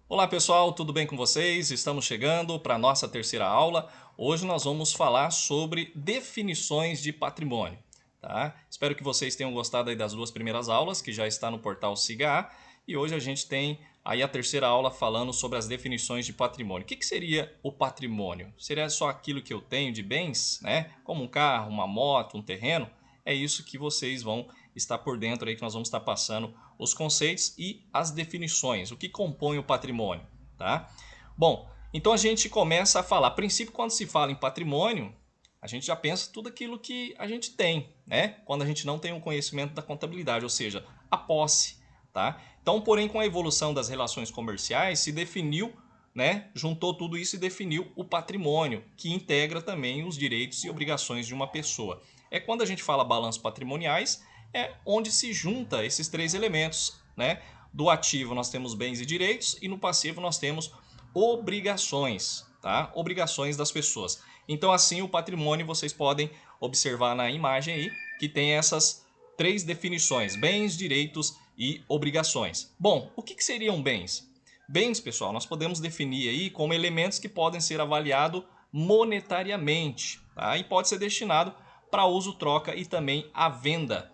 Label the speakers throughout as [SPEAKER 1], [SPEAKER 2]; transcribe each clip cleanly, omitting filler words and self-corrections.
[SPEAKER 1] Olá pessoal, tudo bem com vocês? Estamos chegando para a nossa terceira aula. Hoje nós vamos falar sobre definições de patrimônio. Tá? Espero que vocês tenham gostado aí das duas primeiras aulas, que já está no portal SIGA. E hoje a gente tem aí a terceira aula falando sobre as definições de patrimônio. O que seria o patrimônio? Seria só aquilo que eu tenho de bens, né? Como um carro, uma moto, um terreno? É isso que vocês vão estar por dentro aí, que nós vamos estar passando os conceitos e as definições, o que compõe o patrimônio, tá? Bom, então a gente começa a falar. A princípio, quando se fala em patrimônio, a gente já pensa tudo aquilo que a gente tem, né? Quando a gente não tem um conhecimento da contabilidade, ou seja, a posse, tá? Então, porém, com a evolução das relações comerciais, se definiu, né? Juntou tudo isso e definiu o patrimônio, que integra também os direitos e obrigações de uma pessoa. É quando a gente fala balanços patrimoniais, é onde se junta esses três elementos, né? Do ativo nós temos bens e direitos e no passivo nós temos obrigações, tá? Obrigações das pessoas. Então assim o patrimônio vocês podem observar na imagem aí que tem essas três definições: bens, direitos e obrigações. Bom, o que seriam bens? Bens, pessoal, nós podemos definir aí como elementos que podem ser avaliados monetariamente, tá? E pode ser destinado para uso, troca e também a venda.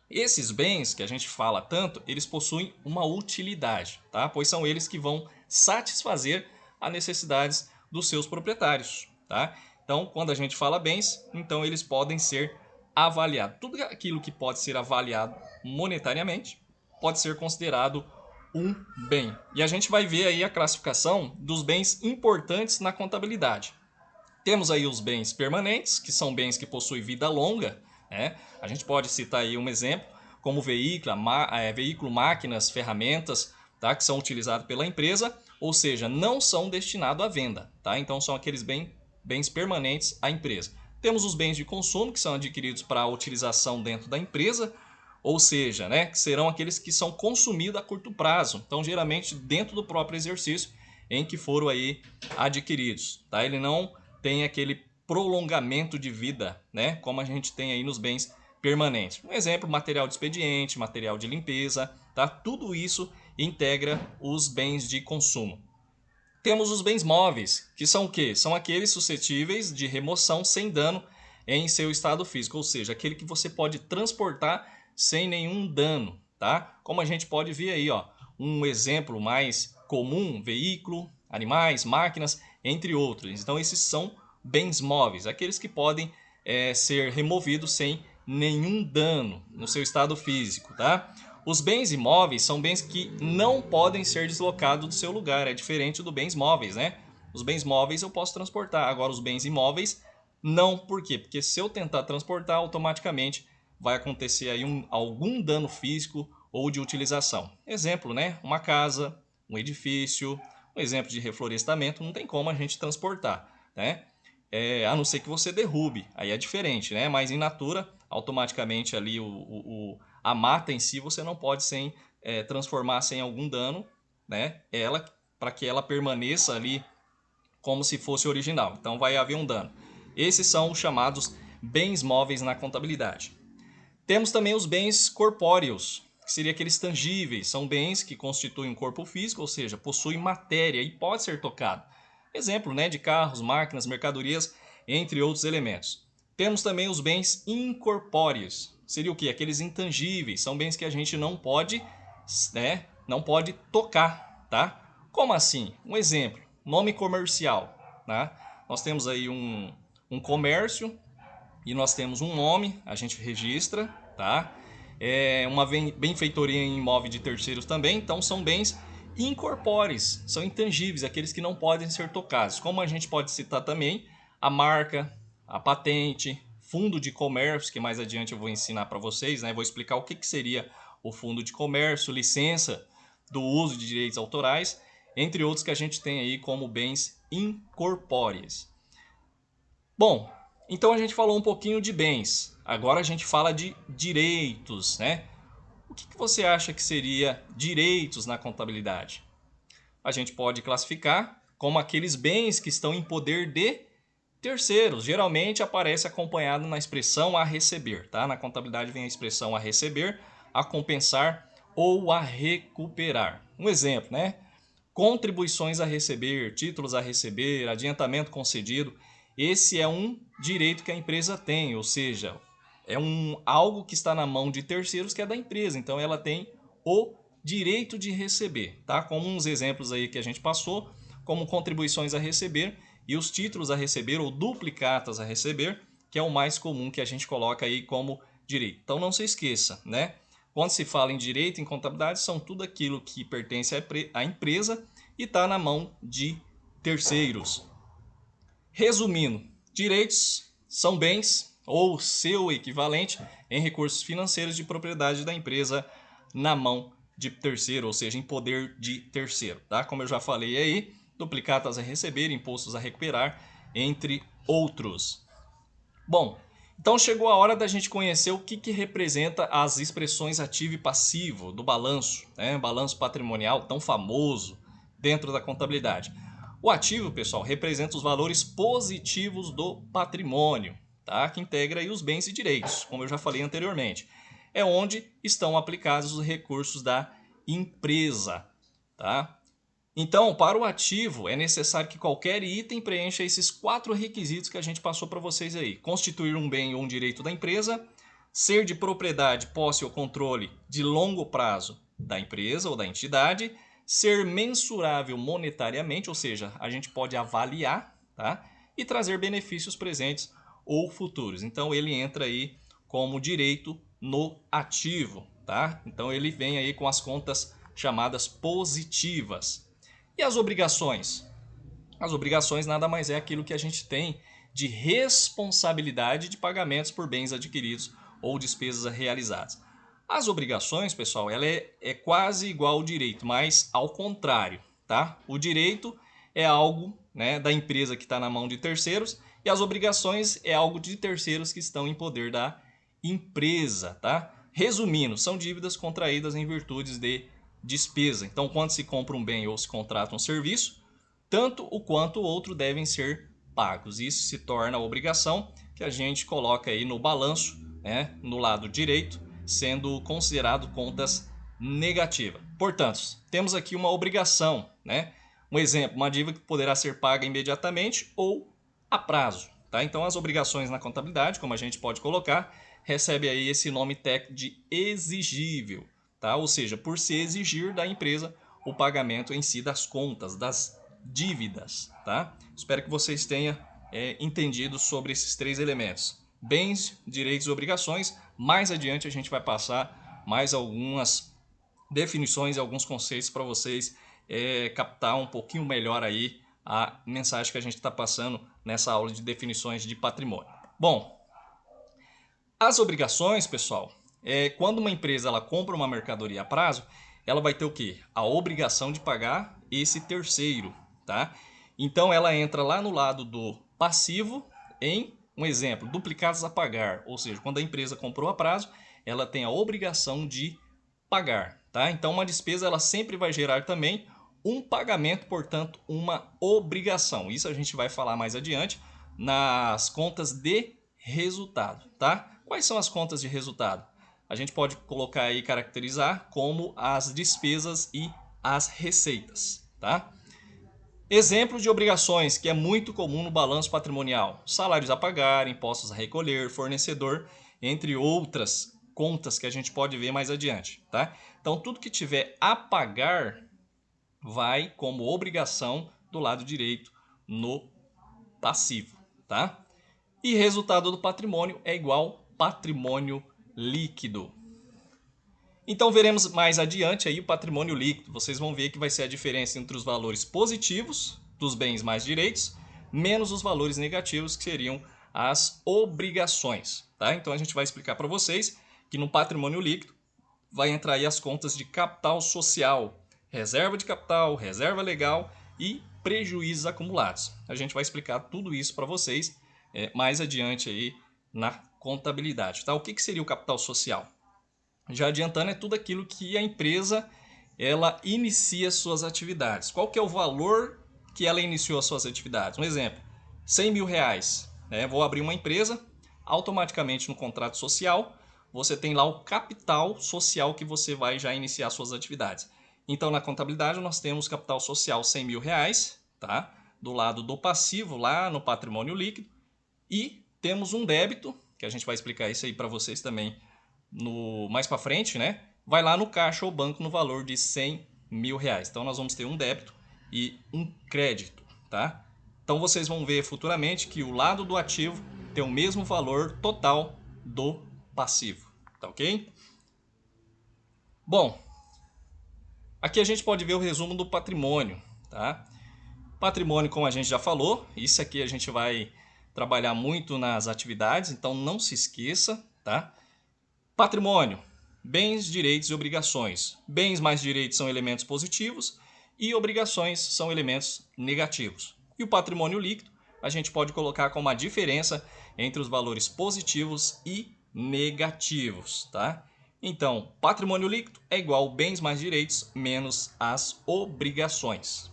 [SPEAKER 1] Esses bens que a gente fala tanto, eles possuem uma utilidade, tá? Pois são eles que vão satisfazer as necessidades dos seus proprietários, tá? Então, quando a gente fala bens, então eles podem ser avaliados. Tudo aquilo que pode ser avaliado monetariamente pode ser considerado um bem. E a gente vai ver aí a classificação dos bens importantes na contabilidade. Temos aí os bens permanentes, que são bens que possuem vida longa, né? A gente pode citar aí um exemplo, como veículo, máquinas, ferramentas, tá? Que são utilizados pela empresa, ou seja, não são destinados à venda, tá? Então são aqueles bens permanentes à empresa. Temos os bens de consumo, que são adquiridos para utilização dentro da empresa, ou seja, né, que serão aqueles que são consumidos a curto prazo. Então, geralmente, dentro do próprio exercício em que foram aí adquiridos. Tá? Ele não tem aquele prolongamento de vida, né, como a gente tem aí nos bens permanentes. Um exemplo, material de expediente, material de limpeza, tá? Tudo isso integra os bens de consumo. Temos os bens móveis, que são o quê? São aqueles suscetíveis de remoção sem dano em seu estado físico, ou seja, aquele que você pode transportar sem nenhum dano, tá? Como a gente pode ver aí, ó, um exemplo mais comum, veículo, animais, máquinas, entre outros. Então esses são bens móveis, aqueles que podem ser removidos sem nenhum dano no seu estado físico, tá? Os bens imóveis são bens que não podem ser deslocados do seu lugar, é diferente dos bens móveis, né? Os bens móveis eu posso transportar, agora os bens imóveis não. Por quê? Porque se eu tentar transportar, automaticamente vai acontecer aí algum dano físico ou de utilização. Exemplo, né? Uma casa, um edifício, um exemplo de reflorestamento, não tem como a gente transportar, né? A não ser que você derrube, aí é diferente, né? Mas in natura, automaticamente ali a mata em si você não pode transformar sem algum dano, né? Ela, para que ela permaneça ali como se fosse original. Então vai haver um dano. Esses são os chamados bens móveis na contabilidade. Temos também os bens corpóreos, que seriam aqueles tangíveis. São bens que constituem um corpo físico, ou seja, possuem matéria e pode ser tocado. Exemplo, né, de carros, máquinas, mercadorias, entre outros elementos. Temos também os bens incorpóreos. Seria o quê? Aqueles intangíveis. São bens que a gente não pode, né, não pode tocar, tá? Como assim? Um exemplo, nome comercial, né? Nós temos aí um comércio e nós temos um nome, a gente registra, tá? Uma benfeitoria em imóvel de terceiros também, então são bens incorpóreos, são intangíveis, aqueles que não podem ser tocados. Como a gente pode citar também a marca, a patente, fundo de comércio, que mais adiante eu vou ensinar para vocês, né? Vou explicar o que seria o fundo de comércio, licença do uso de direitos autorais, entre outros que a gente tem aí como bens incorpóreos. Bom, então a gente falou um pouquinho de bens. Agora a gente fala de direitos, né? O que você acha que seria direitos na contabilidade? A gente pode classificar como aqueles bens que estão em poder de terceiros. Geralmente aparece acompanhado na expressão a receber, tá? Na contabilidade vem a expressão a receber, a compensar ou a recuperar. Um exemplo, né? contribuições a receber, títulos a receber, adiantamento concedido. Esse é um direito que a empresa tem, ou seja, é algo que está na mão de terceiros que é da empresa. Então ela tem o direito de receber, tá? Como uns exemplos aí que a gente passou, como contribuições a receber e os títulos a receber ou duplicatas a receber, que é o mais comum que a gente coloca aí como direito. Então não se esqueça, né? Quando se fala em direito, em contabilidade, são tudo aquilo que pertence à empresa e está na mão de terceiros. Resumindo, direitos são bens ou seu equivalente em recursos financeiros de propriedade da empresa na mão de terceiro, ou seja, em poder de terceiro, tá? Como eu já falei aí, duplicatas a receber, impostos a recuperar, entre outros. Bom, então chegou a hora da gente conhecer o que representa as expressões ativo e passivo do balanço, né? Balanço patrimonial tão famoso dentro da contabilidade. O ativo, pessoal, representa os valores positivos do patrimônio, tá? Que integra aí os bens e direitos, como eu já falei anteriormente. É onde estão aplicados os recursos da empresa, tá? Então, para o ativo, é necessário que qualquer item preencha esses 4 requisitos que a gente passou para vocês aí. Constituir um bem ou um direito da empresa, ser de propriedade, posse ou controle de longo prazo da empresa ou da entidade, ser mensurável monetariamente, ou seja, a gente pode avaliar, tá? E trazer benefícios presentes ou futuros. Então, ele entra aí como direito no ativo, tá? Então, ele vem aí com as contas chamadas positivas. E as obrigações? As obrigações nada mais é aquilo que a gente tem de responsabilidade de pagamentos por bens adquiridos ou despesas realizadas. As obrigações, pessoal, ela é quase igual ao direito, mas ao contrário, tá? O direito é algo, né, da empresa que está na mão de terceiros e as obrigações é algo de terceiros que estão em poder da empresa, tá? Resumindo, são dívidas contraídas em virtude de despesa. Então, quando se compra um bem ou se contrata um serviço, tanto o quanto o outro devem ser pagos. Isso se torna obrigação que a gente coloca aí no balanço, né, no lado direito, sendo considerado contas negativas. Portanto, temos aqui uma obrigação, né? Um exemplo, uma dívida que poderá ser paga imediatamente ou a prazo, tá? Então, as obrigações na contabilidade, como a gente pode colocar, recebe aí esse nome técnico de exigível. Tá? Ou seja, por se exigir da empresa o pagamento em si das contas, das dívidas. Tá? Espero que vocês tenham entendido sobre esses 3 elementos. Bens, direitos e obrigações. Mais adiante a gente vai passar mais algumas definições e alguns conceitos para vocês captar um pouquinho melhor aí a mensagem que a gente está passando nessa aula de definições de patrimônio. Bom, as obrigações, pessoal, quando uma empresa ela compra uma mercadoria a prazo, ela vai ter o quê? A obrigação de pagar esse terceiro, tá? Então ela entra lá no lado do passivo em, um exemplo, duplicados a pagar, ou seja, quando a empresa comprou a prazo, ela tem a obrigação de pagar, tá? Então uma despesa ela sempre vai gerar também um pagamento, portanto, uma obrigação. Isso a gente vai falar mais adiante nas contas de resultado, tá? Quais são as contas de resultado? A gente pode colocar aí, caracterizar como as despesas e as receitas, tá? Exemplos de obrigações que é muito comum no balanço patrimonial: salários a pagar, impostos a recolher, fornecedor, entre outras contas que a gente pode ver mais adiante, tá? Então tudo que tiver a pagar vai como obrigação do lado direito no passivo, tá? E resultado do patrimônio é igual patrimônio líquido. Então veremos mais adiante aí o patrimônio líquido. Vocês vão ver que vai ser a diferença entre os valores positivos dos bens mais direitos, menos os valores negativos, que seriam as obrigações, tá? Então a gente vai explicar para vocês que no patrimônio líquido vai entrar aí as contas de capital social, reserva de capital, reserva legal e prejuízos acumulados. A gente vai explicar tudo isso para vocês mais adiante aí na contabilidade, tá? O que seria o capital social? Já adiantando, é tudo aquilo que a empresa ela inicia suas atividades. Qual que é o valor que ela iniciou as suas atividades? Um exemplo, 100 mil reais. Né? Vou abrir uma empresa, automaticamente no contrato social, você tem lá o capital social que você vai já iniciar suas atividades. Então, na contabilidade, nós temos capital social R$ 100.000, tá? Do lado do passivo, lá no patrimônio líquido. E temos um débito, que a gente vai explicar isso aí para vocês também mais para frente, né? Vai lá no caixa ou banco no valor de R$ 100.000. Então, nós vamos ter um débito e um crédito, tá? Então, vocês vão ver futuramente que o lado do ativo tem o mesmo valor total do passivo, tá ok? Bom, aqui a gente pode ver o resumo do patrimônio, tá? Patrimônio, como a gente já falou, isso aqui a gente vai trabalhar muito nas atividades, então não se esqueça, tá? Patrimônio, bens, direitos e obrigações. Bens mais direitos são elementos positivos e obrigações são elementos negativos. E o patrimônio líquido a gente pode colocar como a diferença entre os valores positivos e negativos, tá? Então, patrimônio líquido é igual bens mais direitos menos as obrigações.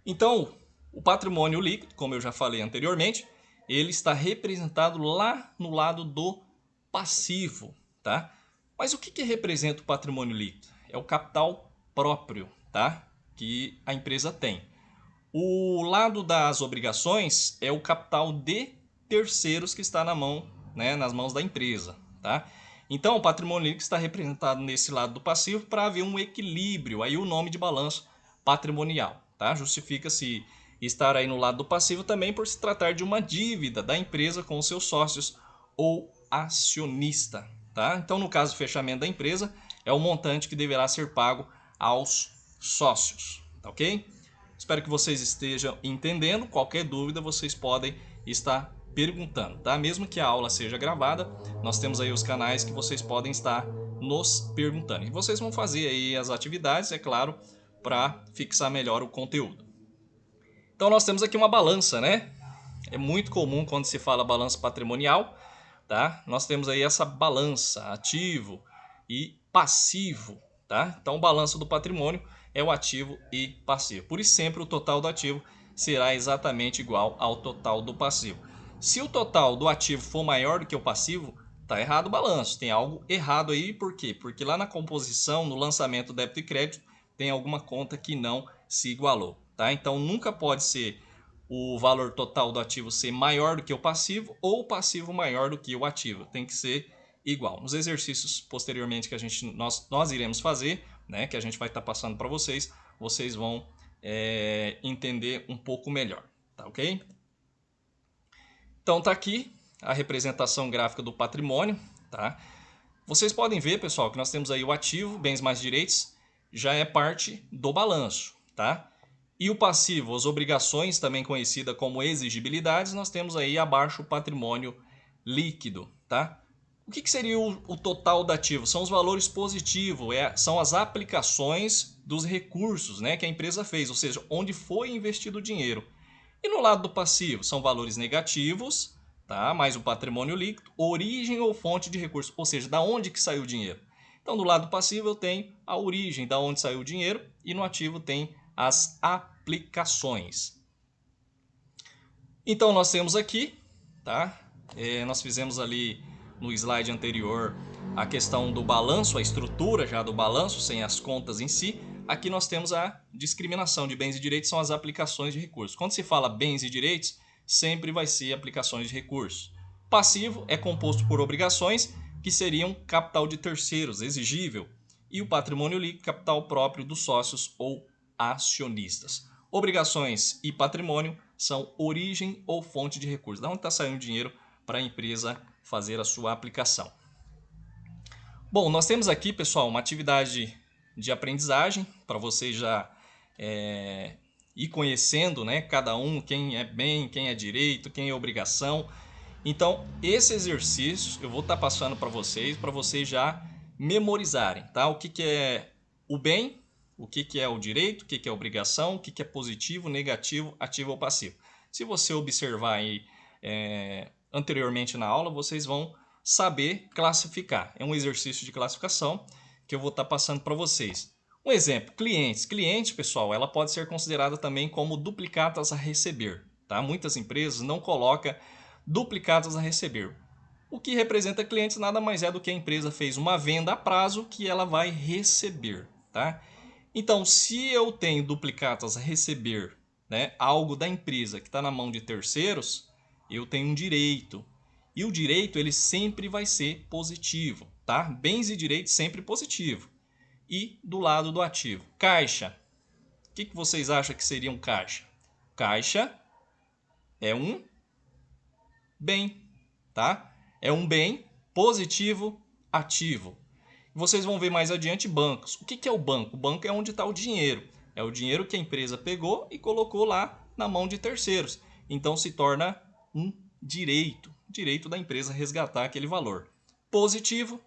[SPEAKER 1] Então, o patrimônio líquido, como eu já falei anteriormente, ele está representado lá no lado do passivo, tá? Mas o que representa o patrimônio líquido? É o capital próprio, tá? Que a empresa tem. O lado das obrigações é o capital de terceiros que está na mão, né, nas mãos da empresa, tá? Então, o patrimônio líquido está representado nesse lado do passivo para haver um equilíbrio, aí o nome de balanço patrimonial, tá? Justifica-se estar aí no lado do passivo também por se tratar de uma dívida da empresa com os seus sócios ou acionista, tá? Então, no caso do fechamento da empresa, é o montante que deverá ser pago aos sócios, tá ok? Espero que vocês estejam entendendo. Qualquer dúvida vocês podem estar perguntando, tá? Mesmo que a aula seja gravada, nós temos aí os canais que vocês podem estar nos perguntando. E vocês vão fazer aí as atividades, é claro, para fixar melhor o conteúdo. Então nós temos aqui uma balança, né? É muito comum quando se fala balança patrimonial, tá? Nós temos aí essa balança ativo e passivo, tá? Então, o balanço do patrimônio é o ativo e passivo. Por isso, sempre o total do ativo será exatamente igual ao total do passivo. Se o total do ativo for maior do que o passivo, tá errado o balanço. Tem algo errado aí, por quê? Porque lá na composição, no lançamento débito e crédito, tem alguma conta que não se igualou, tá? Então, nunca pode ser o valor total do ativo ser maior do que o passivo ou o passivo maior do que o ativo. Tem que ser igual. Nos exercícios posteriormente que nós iremos fazer, né, que a gente vai estar passando para vocês, vocês vão entender um pouco melhor, tá ok? Então tá aqui a representação gráfica do patrimônio, tá? Vocês podem ver, pessoal, que nós temos aí o ativo, bens mais direitos, já é parte do balanço, tá? E o passivo, as obrigações, também conhecida como exigibilidades, nós temos aí abaixo o patrimônio líquido, tá? O que seria o total do ativo? São os valores positivos, são as aplicações dos recursos, né, que a empresa fez, ou seja, onde foi investido o dinheiro. E no lado do passivo, são valores negativos, tá? Mais o patrimônio líquido, origem ou fonte de recurso, ou seja, da onde que saiu o dinheiro. Então, do lado passivo eu tenho a origem, da onde saiu o dinheiro, e no ativo tem as aplicações. Então, nós temos aqui, tá? Nós fizemos ali no slide anterior a questão do balanço, a estrutura já do balanço, sem as contas em si. Aqui nós temos a discriminação de bens e direitos, são as aplicações de recursos. Quando se fala bens e direitos, sempre vai ser aplicações de recursos. Passivo é composto por obrigações, que seriam capital de terceiros, exigível, e o patrimônio líquido, capital próprio dos sócios ou acionistas. Obrigações e patrimônio são origem ou fonte de recursos. Da onde está saindo o dinheiro para a empresa fazer a sua aplicação. Bom, nós temos aqui, pessoal, uma atividade de aprendizagem para vocês já ir conhecendo, né, cada um, quem é bem, quem é direito, quem é obrigação. Então, esse exercício eu vou estar passando para vocês já memorizarem, tá? O que é o bem, o que é o direito, o que é a obrigação, o que é positivo, negativo, ativo ou passivo. Se você observar aí anteriormente na aula, vocês vão saber classificar. É um exercício de classificação que eu vou estar passando para vocês. Um exemplo, clientes. Cliente, pessoal, ela pode ser considerada também como duplicatas a receber, tá? Muitas empresas não colocam duplicatas a receber. O que representa clientes nada mais é do que a empresa fez uma venda a prazo que ela vai receber, tá? Então, se eu tenho duplicatas a receber, né, algo da empresa que está na mão de terceiros, eu tenho um direito. E o direito ele sempre vai ser positivo, tá? Bens e direitos sempre positivo. E do lado do ativo, caixa. O que vocês acham que seria um caixa? Caixa é um bem, tá? É um bem positivo ativo. Vocês vão ver mais adiante bancos. O que é o banco? O banco é onde está o dinheiro. É o dinheiro que a empresa pegou e colocou lá na mão de terceiros. Então se torna um direito. Direito da empresa resgatar aquele valor. Positivo,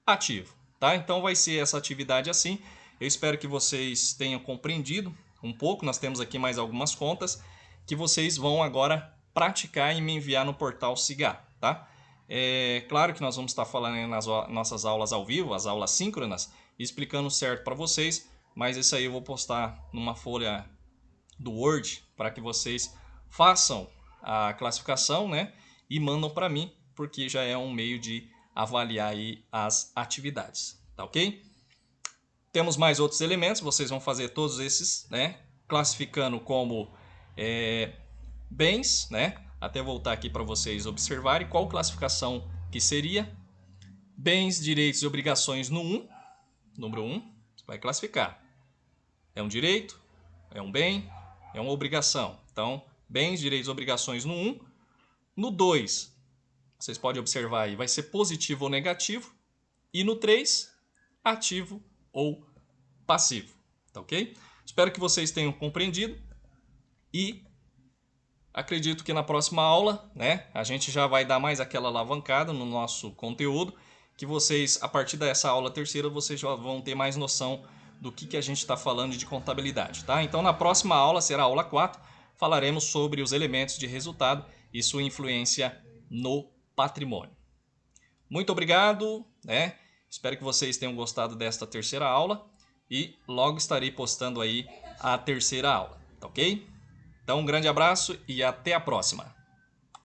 [SPEAKER 1] ativo. Tá? Então vai ser essa atividade assim. Eu espero que vocês tenham compreendido um pouco. Nós temos aqui mais algumas contas que vocês vão agora praticar e me enviar no portal Cigar. Tá? É claro que nós vamos estar falando nas nossas aulas ao vivo, as aulas síncronas, explicando certo para vocês, mas isso aí eu vou postar numa folha do Word para que vocês façam a classificação, né, e mandam para mim, porque já é um meio de avaliar aí as atividades, tá ok? Temos mais outros elementos, vocês vão fazer todos esses, né, classificando como bens, né? Até voltar aqui para vocês observarem qual classificação que seria. Bens, direitos e obrigações no 1. Número 1, você vai classificar. É um direito, é um bem, é uma obrigação. Então, bens, direitos e obrigações no 1. No 2, vocês podem observar aí, vai ser positivo ou negativo. E no 3, ativo ou passivo. Tá ok? Espero que vocês tenham compreendido e acredito que na próxima aula, né, a gente já vai dar mais aquela alavancada no nosso conteúdo, que vocês, a partir dessa aula terceira, vocês já vão ter mais noção do que a gente está falando de contabilidade, tá? Então, na próxima aula, será a aula 4, falaremos sobre os elementos de resultado e sua influência no patrimônio. Muito obrigado, né? Espero que vocês tenham gostado desta terceira aula e logo estarei postando aí a terceira aula, tá ok? Então, um grande abraço e até a próxima!